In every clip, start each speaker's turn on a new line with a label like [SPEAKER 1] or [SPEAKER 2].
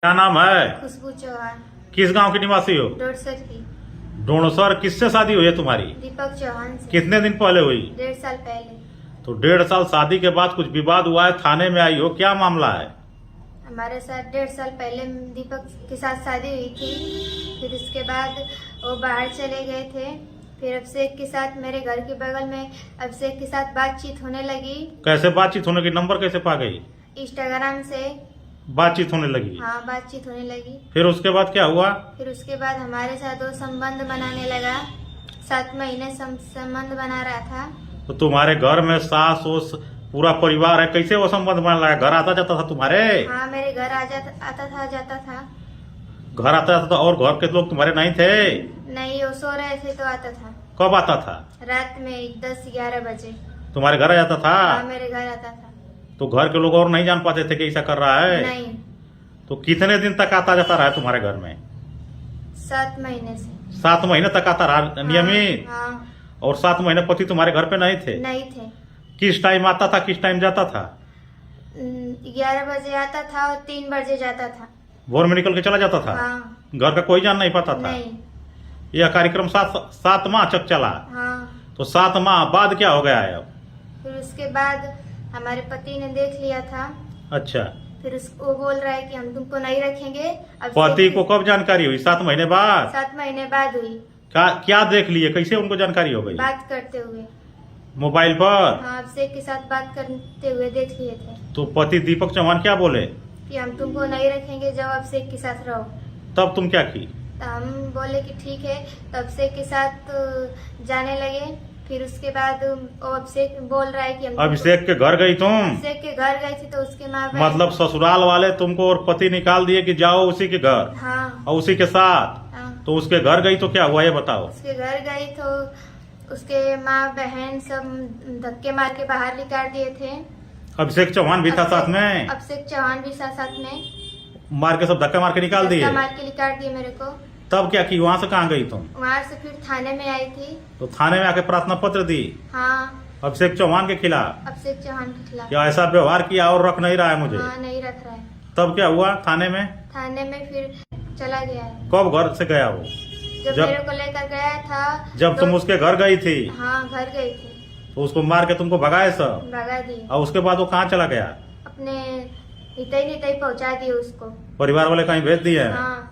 [SPEAKER 1] क्या नाम है?
[SPEAKER 2] खुशबू चौहान।
[SPEAKER 1] किस गांव की निवासी हो?
[SPEAKER 2] डोरसर की।
[SPEAKER 1] डोनसर। किससे शादी हुई है तुम्हारी?
[SPEAKER 2] दीपक चौहान से।
[SPEAKER 1] कितने दिन पहले हुई?
[SPEAKER 2] 1.5 साल पहले।
[SPEAKER 1] तो 1.5 साल शादी के बाद कुछ विवाद हुआ है, थाने में आई हो, क्या मामला है?
[SPEAKER 2] हमारे साथ 1.5 साल पहले दीपक के साथ शादी हुई थी। फिर उसके बाद वो बाहर चले गए थे। फिर अभिषेक के साथ मेरे घर के बगल में अभिषेक के साथ बातचीत होने लगी।
[SPEAKER 1] कैसे बातचीत होने की? नंबर कैसे पा गई?
[SPEAKER 2] इंस्टाग्राम से
[SPEAKER 1] बातचीत होने लगी?
[SPEAKER 2] हाँ, बातचीत होने लगी।
[SPEAKER 1] फिर उसके बाद क्या हुआ?
[SPEAKER 2] फिर उसके बाद हमारे साथ वो संबंध बनाने लगा। 7 महीने संबंध बना रहा था।
[SPEAKER 1] तो तुम्हारे घर में सास ओस पूरा परिवार है, कैसे वो संबंध बना लगा? घर आता जाता था तुम्हारे?
[SPEAKER 2] हाँ, मेरे घर आता था जाता था।
[SPEAKER 1] घर आता जाता था? और घर के लोग तुम्हारे नहीं थे?
[SPEAKER 2] नहीं, वो सो रहे थे तो आता था।
[SPEAKER 1] कब आता था?
[SPEAKER 2] रात में 10-11 बजे।
[SPEAKER 1] तुम्हारे घर आ जाता था?
[SPEAKER 2] हाँ, मेरे घर आता था।
[SPEAKER 1] तो घर के लोग और नहीं जान पाते थे कि ऐसा कर रहा है?
[SPEAKER 2] नहीं।
[SPEAKER 1] तो कितने दिन तक आता जाता रहा है तुम्हारे घर में?
[SPEAKER 2] 7 महीने से।
[SPEAKER 1] 7 महीने तक आता रहा नियमित?
[SPEAKER 2] हाँ।
[SPEAKER 1] और 7 महीने पति तुम्हारे घर पे नहीं थे?
[SPEAKER 2] नहीं थे।
[SPEAKER 1] किस टाइम आता था, किस टाइम जाता था?
[SPEAKER 2] 11 बजे आता था और 3 बजे जाता था।
[SPEAKER 1] भोर में निकल के चला जाता था?
[SPEAKER 2] हाँ।
[SPEAKER 1] घर का कोई जान नहीं पाता था?
[SPEAKER 2] नहीं।
[SPEAKER 1] यह कार्यक्रम 7 माह तक चला?
[SPEAKER 2] हाँ।
[SPEAKER 1] तो 7 माह बाद क्या हो गया है अब?
[SPEAKER 2] फिर उसके बाद हमारे पति ने देख लिया था।
[SPEAKER 1] अच्छा।
[SPEAKER 2] फिर वो बोल रहा है कि हम तुमको नहीं रखेंगे। अब
[SPEAKER 1] पति को कब जानकारी हुई? 7 महीने बाद?
[SPEAKER 2] 7 महीने बाद हुई।
[SPEAKER 1] क्या देख लिए? कैसे उनको जानकारी हो गई?
[SPEAKER 2] बात करते हुए
[SPEAKER 1] मोबाइल पर?
[SPEAKER 2] हाँ, अभिषेक के साथ बात करते हुए देख लिए थे।
[SPEAKER 1] तो पति दीपक चौहान क्या बोले?
[SPEAKER 2] कि हम तुमको नहीं रखेंगे, जाओ अभिषेक के साथ रहो।
[SPEAKER 1] तब तुम क्या की?
[SPEAKER 2] तो हम बोले कि ठीक है। तो अभिषेक के साथ जाने लगे। फिर उसके बाद वो अभिषेक बोल रहा है कि हम
[SPEAKER 1] अभिषेक के घर गई तुम?
[SPEAKER 2] अभिषेक के घर गई थी तो उसके माँ बाप
[SPEAKER 1] मतलब ससुराल वाले तुमको और पति निकाल दिए कि जाओ उसी के घर
[SPEAKER 2] हाँ।
[SPEAKER 1] और उसी के साथ?
[SPEAKER 2] हाँ।
[SPEAKER 1] तो उसके घर गई तो क्या हुआ ये बताओ?
[SPEAKER 2] उसके घर गई तो उसके माँ बहन सब धक्के मार के बाहर निकाल दिए थे।
[SPEAKER 1] अभिषेक चौहान भी था साथ में?
[SPEAKER 2] अभिषेक चौहान भी साथ में
[SPEAKER 1] मार के सब धक्का मार के निकाल दिए?
[SPEAKER 2] धक्का मार के निकाल दिए मेरे को।
[SPEAKER 1] तब क्या की? वहाँ से कहाँ गई तुम?
[SPEAKER 2] वहाँ से फिर थाने में आई थी।
[SPEAKER 1] तो थाने में आके प्रार्थना पत्र दी
[SPEAKER 2] हाँ,
[SPEAKER 1] अभिषेक चौहान के खिलाफ?
[SPEAKER 2] अभिषेक चौहान के खिलाफ।
[SPEAKER 1] क्या ऐसा व्यवहार किया और रख नहीं रहा है मुझे?
[SPEAKER 2] हाँ, नहीं रख रहा है।
[SPEAKER 1] तब क्या हुआ थाने में?
[SPEAKER 2] थाने में फिर चला गया है।
[SPEAKER 1] कब घर से गया वो?
[SPEAKER 2] जब मेरे को लेकर गया था
[SPEAKER 1] जब तुम उसके घर गई थी?
[SPEAKER 2] हाँ, घर गई थी।
[SPEAKER 1] तो उसको मार के तुमको भगाए सब?
[SPEAKER 2] भगा दिए।
[SPEAKER 1] और उसके बाद वो कहाँ चला गया?
[SPEAKER 2] अपने नितई पहुंचा दिए उसको।
[SPEAKER 1] परिवार वाले कहीं भेज दिए हैं?
[SPEAKER 2] हाँ।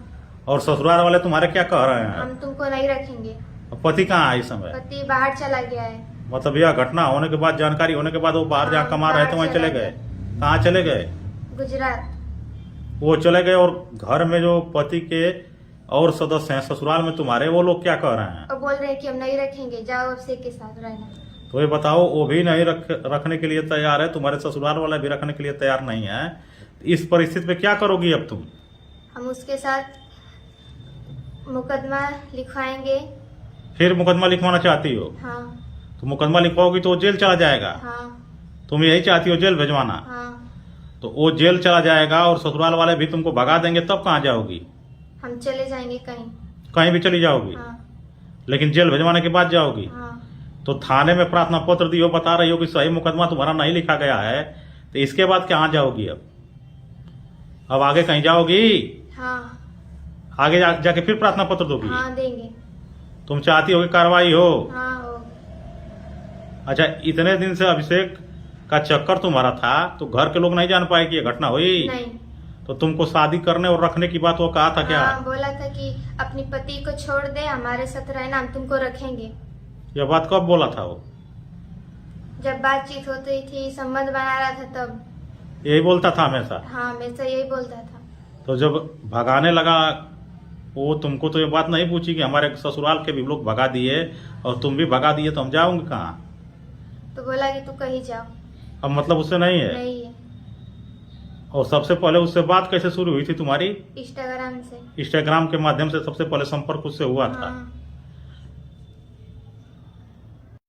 [SPEAKER 1] और ससुराल वाले तुम्हारे क्या कह रहे हैं?
[SPEAKER 2] हम तुमको नहीं रखेंगे।
[SPEAKER 1] पति कहाँ है इस समय?
[SPEAKER 2] पति बाहर चला गया है।
[SPEAKER 1] मतलब यह घटना होने के बाद, जानकारी होने के बाद वो बाहर जहाँ कमा रहे थे वहीं चले गए? कहाँ चले गए?
[SPEAKER 2] गुजरात।
[SPEAKER 1] वो चले गए। और घर में जो पति के और सदस्य हैं ससुराल में तुम्हारे, वो लोग क्या कह रहे हैं?
[SPEAKER 2] और बोल रहे हैं कि हम नहीं रखेंगे, जाओ अभिषेक के साथ रहना।
[SPEAKER 1] तो ये बताओ, वो भी नहीं रखने के लिए तैयार है, तुम्हारे ससुराल वाला भी रखने के लिए तैयार नहीं है। इस परिस्थिति में क्या करोगी अब तुम?
[SPEAKER 2] हम उसके साथ मुकदमा लिखवाएंगे।
[SPEAKER 1] फिर मुकदमा लिखवाना चाहती हो?
[SPEAKER 2] हाँ।
[SPEAKER 1] तो मुकदमा लिखवाओगी तो वो जेल चला जाएगा?
[SPEAKER 2] हाँ।
[SPEAKER 1] तुम यही चाहती हो, जेल भिजवाना?
[SPEAKER 2] हाँ।
[SPEAKER 1] तो वो जेल चला जाएगा और ससुराल वाले भी तुमको भगा देंगे, तब कहाँ जाओगी?
[SPEAKER 2] हम चले जाएंगे कहीं।
[SPEAKER 1] कहीं भी चली जाओगी?
[SPEAKER 2] हाँ।
[SPEAKER 1] लेकिन जेल भिजवाने के बाद जाओगी?
[SPEAKER 2] हाँ।
[SPEAKER 1] तो थाने में प्रार्थना पत्र दियो, बता रही हो कि सही मुकदमा तुम्हारा नहीं लिखा गया है, तो इसके बाद कहाँ जाओगी अब आगे कहीं जाओगी?
[SPEAKER 2] हाँ।
[SPEAKER 1] आगे जाके फिर प्रार्थना पत्र दोगी?
[SPEAKER 2] हाँ, देंगे।
[SPEAKER 1] तुम चाहती हो कि कार्रवाई हो?
[SPEAKER 2] हाँ, हो।
[SPEAKER 1] अच्छा, इतने दिन से अभिषेक का चक्कर तुम्हारा था, तो घर के लोग नहीं जान पाए कि ये घटना हुई?
[SPEAKER 2] नहीं।
[SPEAKER 1] तो तुमको शादी करने और रखने की बात वो कहा था क्या?
[SPEAKER 2] हाँ, बोला था कि अपनी पति को छोड़ दे, हमारे साथ रहना, हम तुमको रखेंगे।
[SPEAKER 1] यह बात कब बोला था वो?
[SPEAKER 2] जब बातचीत होती थी, संबंध बना रहा था तब।
[SPEAKER 1] यही बोलता था हमेशा?
[SPEAKER 2] हाँ, हमेशा यही बोलता था।
[SPEAKER 1] तो जब भगाने लगा वो, तुमको तो ये बात नहीं पूछी कि हमारे ससुराल के भी लोग भगा दिए और तुम भी भगा दिए, तो हम जाऊंगे कहाँ?
[SPEAKER 2] तो बोला कि तू कहीं जाओ।
[SPEAKER 1] अब मतलब उससे नहीं है?
[SPEAKER 2] नहीं है।
[SPEAKER 1] और सबसे पहले उससे बात कैसे शुरू हुई थी तुम्हारी?
[SPEAKER 2] इंस्टाग्राम से।
[SPEAKER 1] इंस्टाग्राम के माध्यम से सबसे पहले संपर्क उससे हुआ था?
[SPEAKER 2] हाँ।